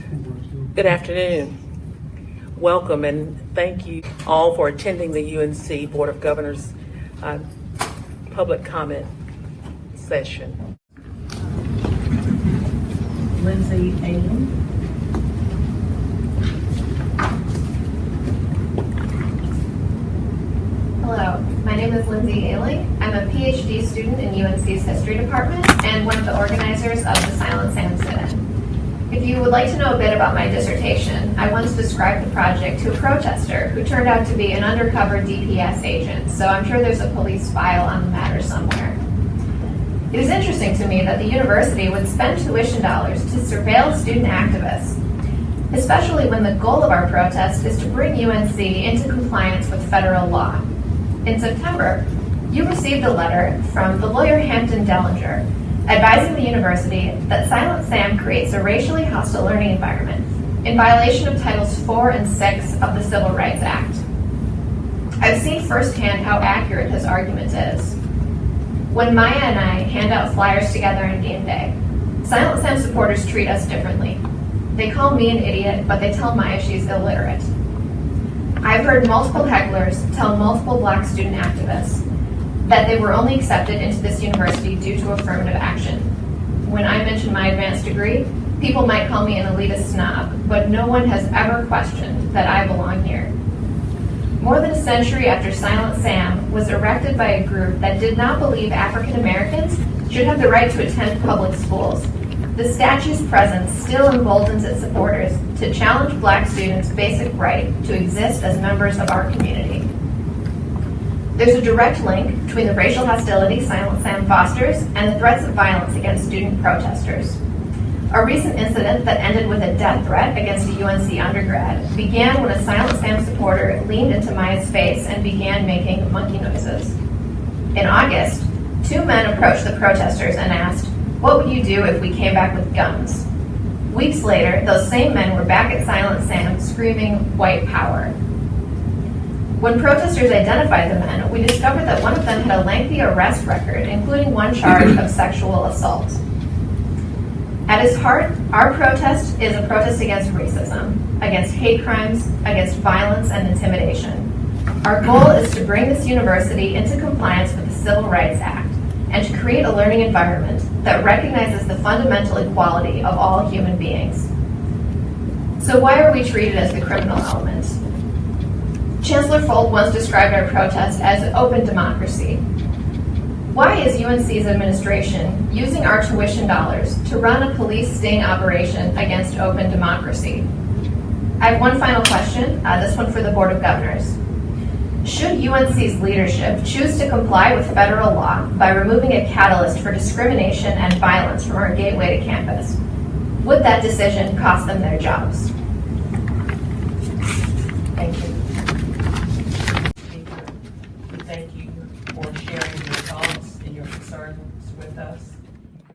Good afternoon. Welcome and thank you all for attending the UNC Board of Governors public comment session. Lindsay Allen. Hello, my name is Lindsay Ailing. I'm a PhD student in UNC's History Department and one of the organizers of the Silent Sam sit-in. If you would like to know a bit about my dissertation, I once described the project to a protester who turned out to be an undercover DPS agent, so I'm sure there's a police file on the matter somewhere. It is interesting to me that the university would spend tuition dollars to surveil student activists, especially when the goal of our protest is to bring UNC into compliance with federal law. In September, you received a letter from the lawyer Hampton Dellinger advising the university that Silent Sam creates a racially hostile learning environment in violation of Titles 4 and 6 of the Civil Rights Act. I've seen firsthand how accurate his argument is. When Maya and I hand out flyers together on game day, Silent Sam supporters treat us differently. They call me an idiot, but they tell Maya she's illiterate. I've heard multiple hecklers tell multiple Black student activists that they were only accepted into this university due to affirmative action. When I mention my advanced degree, people might call me an elitist snob, but no one has ever questioned that I belong here. More than a century after Silent Sam was erected by a group that did not believe African Americans should have the right to attend public schools, the statue's presence still emboldens its supporters to challenge Black students' basic right to exist as members of our community. There's a direct link between the racial hostility Silent Sam fosters and the threats of violence against student protesters. A recent incident that ended with a death threat against a UNC undergrad began when a Silent Sam supporter leaned into Maya's face and began making monkey noises. In August, two men approached the protesters and asked, "What would you do if we came back with guns?" Weeks later, those same men were back at Silent Sam screaming, "White power." When protesters identified the men, we discovered that one of them had a lengthy arrest record, including one charge of sexual assault. At its heart, our protest is a protest against racism, against hate crimes, against violence and intimidation. Our goal is to bring this university into compliance with the Civil Rights Act and to create a learning environment that recognizes the fundamental equality of all human beings. So why are we treated as the criminal element? Chancellor Folt once described our protest as open democracy. Why is UNC's administration using our tuition dollars to run a police sting operation against open democracy? I have one final question, this one for the Board of Governors. Should UNC's leadership choose to comply with federal law by removing a catalyst for discrimination and violence from our gateway to campus, would that decision cost them their jobs? Thank you.